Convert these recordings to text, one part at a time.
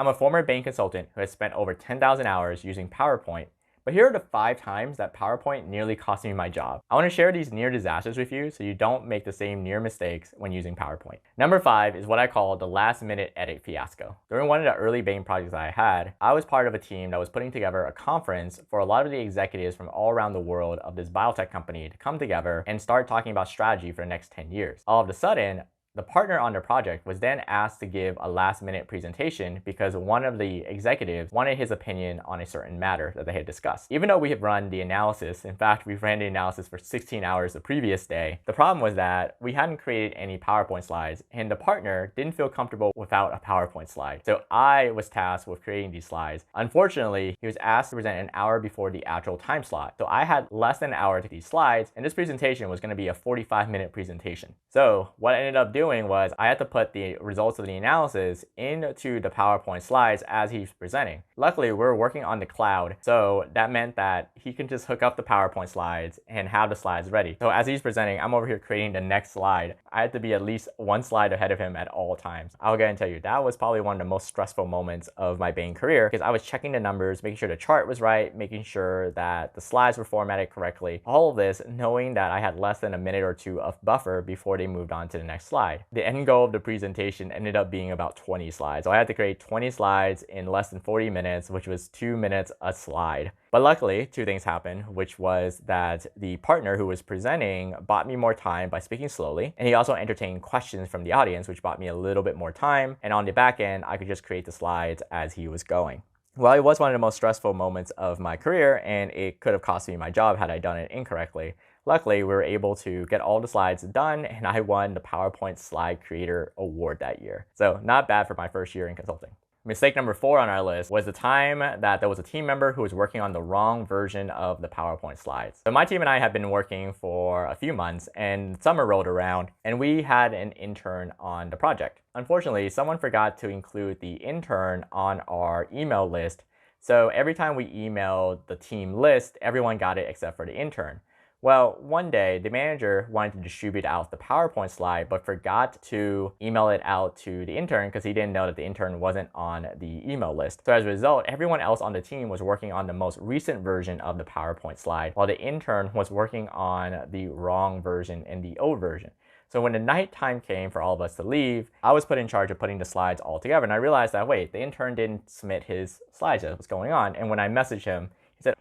I'm a former bank consultant who has spent over 10,000 hours using PowerPoint, but here are the 5 times that PowerPoint nearly cost me my job. I want to share these near disasters with you so you don't make the same near mistakes when using PowerPoint. Number 5 is what I call the last minute edit fiasco. During one of the early bank projects that I had, I was part of a team that was putting together a conference for a lot of the executives from all around the world of this biotech company to come together and start talking about strategy for the next 10 years. All of a sudden, the partner on the project was then asked to give a last-minute presentation because one of the executives wanted his opinion on a certain matter that they had discussed. Even though we had run the analysis, in fact, we ran the analysis for 16 hours the previous day, the problem was that we hadn't created any PowerPoint slides, and the partner didn't feel comfortable without a PowerPoint slide. So I was tasked with creating these slides. Unfortunately, he was asked to present an hour before the actual time slot. So I had less than an hour to these slides, and this presentation was going to be a 45-minute presentation. So what I ended up doing was I had to put the results of the analysis into the PowerPoint slides as he's presenting. Luckily, we're working on the cloud, so that meant that he can just hook up the PowerPoint slides and have the slides ready. So as he's presenting, I'm over here creating the next slide. I had to be at least one slide ahead of him at all times. I'll go ahead and tell you, that was probably one of the most stressful moments of my bank career because I was checking the numbers, making sure the chart was right, making sure that the slides were formatted correctly. All of this knowing that I had less than a minute or two of buffer before they moved on to the next slide. The end goal of the presentation ended up being about 20 slides. So I had to create 20 slides in less than 40 minutes, which was 2 minutes a slide. But luckily, 2 things happened, which was that the partner who was presenting bought me more time by speaking slowly, and he also entertained questions from the audience, which bought me a little bit more time. And on the back end, I could just create the slides as he was going. Well, it was one of the most stressful moments of my career, and it could have cost me my job had I done it incorrectly. Luckily, we were able to get all the slides done, and I won the PowerPoint Slide Creator Award that year. So not bad for my first year in consulting. Mistake number 4 on our list was the time that there was a team member who was working on the wrong version of the PowerPoint slides. So my team and I had been working for a few months, and summer rolled around, and we had an intern on the project. Unfortunately, someone forgot to include the intern on our email list. So every time we emailed the team list, everyone got it except for the intern. Well, one day, the manager wanted to distribute out the PowerPoint slide, but forgot to email it out to the intern because he didn't know that the intern wasn't on the email list. So as a result, everyone else on the team was working on the most recent version of the PowerPoint slide, while the intern was working on the wrong version and the old version. So when the night time came for all of us to leave, I was put in charge of putting the slides all together, and I realized that, wait, the intern didn't submit his slides yet. What's going on? And when I messaged him,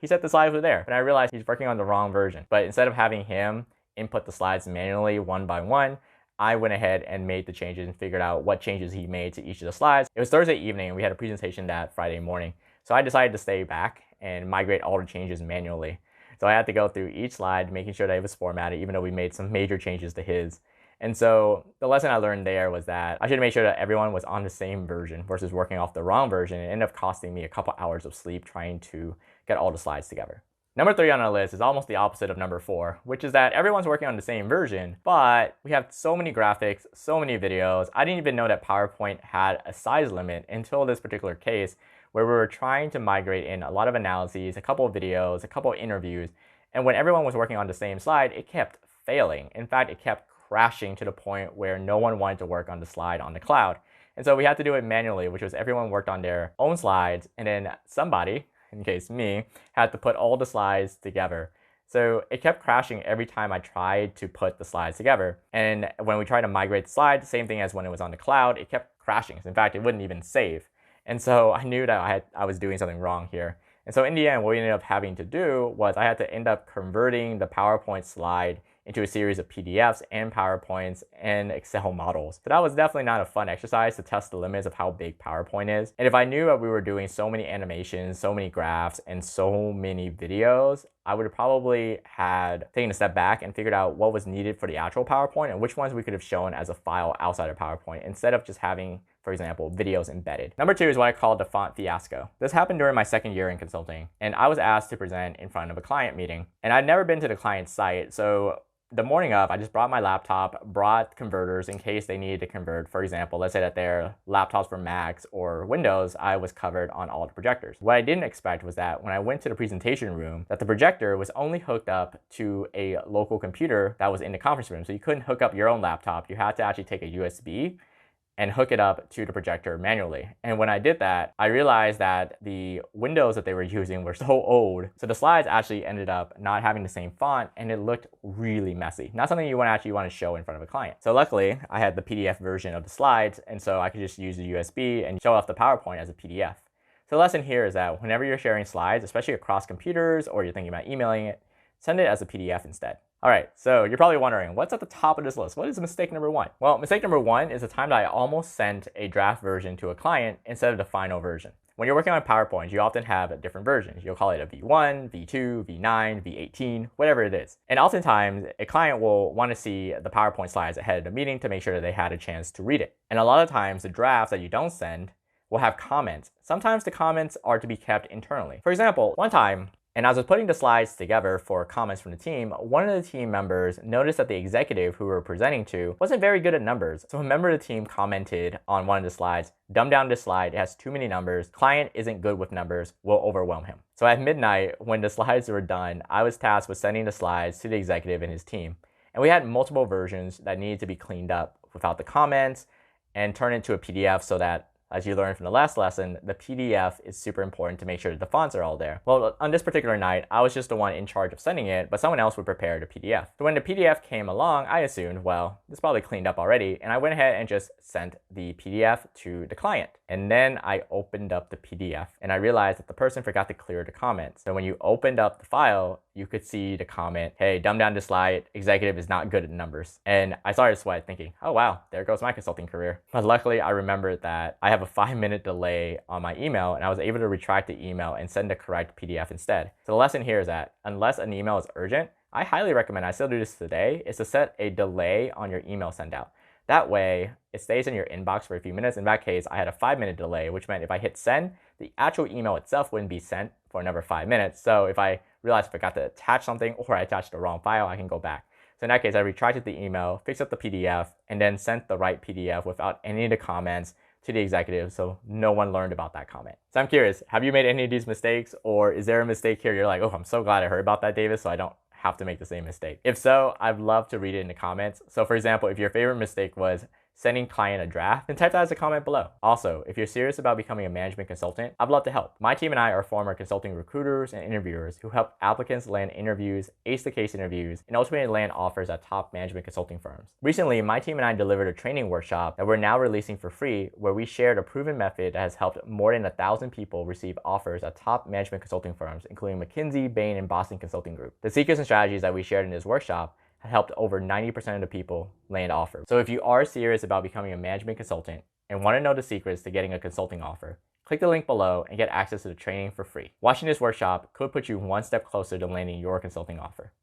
he said the slides were there, and I realized he's working on the wrong version. But instead of having him input the slides manually one by one, I went ahead and made the changes and figured out what changes he made to each of the slides. It was Thursday evening, and we had a presentation that Friday morning. So I decided to stay back and migrate all the changes manually. So I had to go through each slide, making sure that it was formatted, even though we made some major changes to his. And so the lesson I learned there was that I should make sure that everyone was on the same version versus working off the wrong version. It ended up costing me a couple hours of sleep trying to get all the slides together. Number 3 on our list is almost the opposite of number 4, which is that everyone's working on the same version, but we have so many graphics, so many videos. I didn't even know that PowerPoint had a size limit until this particular case where we were trying to migrate in a lot of analyses, a couple of videos, a couple of interviews, and when everyone was working on the same slide, it kept failing. In fact, it kept crashing to the point where no one wanted to work on the slide on the cloud. And so we had to do it manually, which was everyone worked on their own slides, and then somebody, in case me, had to put all the slides together. So it kept crashing every time I tried to put the slides together. And when we tried to migrate the slides, same thing as when it was on the cloud, it kept crashing. In fact, it wouldn't even save. And so I knew that I was doing something wrong here. And so in the end, what we ended up having to do was I had to end up converting the PowerPoint slide into a series of PDFs and PowerPoints and Excel models. So that was definitely not a fun exercise to test the limits of how big PowerPoint is. And if I knew that we were doing so many animations, so many graphs, and so many videos, I would have probably had taken a step back and figured out what was needed for the actual PowerPoint and which ones we could have shown as a file outside of PowerPoint instead of just having, for example, videos embedded. Number 2 is what I call the font fiasco. This happened during my second year in consulting, and I was asked to present in front of a client meeting. And I'd never been to the client site, so the morning of, I just brought my laptop, brought converters in case they needed to convert. For example, let's say that their laptops were Macs or Windows, I was covered on all the projectors. What I didn't expect was that when I went to the presentation room, that the projector was only hooked up to a local computer that was in the conference room. So you couldn't hook up your own laptop. You had to actually take a USB and hook it up to the projector manually. And when I did that, I realized that the windows that they were using were so old. So the slides actually ended up not having the same font, and it looked really messy. Not something you actually want to show in front of a client. So luckily, I had the PDF version of the slides, and so I could just use the USB and show off the PowerPoint as a PDF. So the lesson here is that whenever you're sharing slides, especially across computers or you're thinking about emailing it, send it as a PDF instead. All right, so you're probably wondering, what's at the top of this list? What is mistake number one? Well, mistake number one is the time that I almost sent a draft version to a client instead of the final version. When you're working on PowerPoint, you often have different versions. You'll call it a V1, V2, V9, V18, whatever it is. And oftentimes, a client will want to see the PowerPoint slides ahead of the meeting to make sure that they had a chance to read it. And a lot of times, the drafts that you don't send will have comments. Sometimes the comments are to be kept internally. For example, one time, and as I was putting the slides together for comments from the team, one of the team members noticed that the executive who we were presenting to wasn't very good at numbers. So a member of the team commented on one of the slides, "Dumb down this slide, it has too many numbers, client isn't good with numbers, will overwhelm him." So at midnight, when the slides were done, I was tasked with sending the slides to the executive and his team. And we had multiple versions that needed to be cleaned up without the comments and turned into a PDF so that, as you learned from the last lesson, the PDF is super important to make sure that the fonts are all there. Well, on this particular night, I was just the one in charge of sending it, but someone else would prepare the PDF. So when the PDF came along, I assumed, well, it's probably cleaned up already, and I went ahead and just sent the PDF to the client. And then I opened up the PDF, and I realized that the person forgot to clear the comments. So when you opened up the file, you could see the comment, "Hey, dumb down this slide, executive is not good at numbers." And I started to sweat thinking, oh wow, there goes my consulting career. But luckily, I remembered that I have a 5-minute delay on my email, and I was able to retract the email and send the correct PDF instead. So the lesson here is that unless an email is urgent, I highly recommend, I still do this today, is to set a delay on your email send out. That way, it stays in your inbox for a few minutes. In that case, I had a 5-minute delay, which meant if I hit send, the actual email itself wouldn't be sent for another 5 minutes. So if I realized I forgot to attach something or I attached the wrong file, I can go back. So in that case, I retracted the email, fixed up the PDF, and then sent the right PDF without any of the comments to the executive, so no one learned about that comment. So I'm curious, have you made any of these mistakes, or is there a mistake here you're like, oh, I'm so glad I heard about that, Davis, so I don't have to make the same mistake? If so, I'd love to read it in the comments. So for example, if your favorite mistake was sending client a draft, then type that as a comment below. Also, if you're serious about becoming a management consultant, I'd love to help. My team and I are former consulting recruiters and interviewers who help applicants land interviews, ace the case interviews, and ultimately land offers at top management consulting firms. Recently, my team and I delivered a training workshop that we're now releasing for free, where we shared a proven method that has helped more than 1,000 people receive offers at top management consulting firms, including McKinsey, Bain, and Boston Consulting Group. The secrets and strategies that we shared in this workshop have helped over 90% of the people land offers. So if you are serious about becoming a management consultant and want to know the secrets to getting a consulting offer, click the link below and get access to the training for free. Watching this workshop could put you one step closer to landing your consulting offer.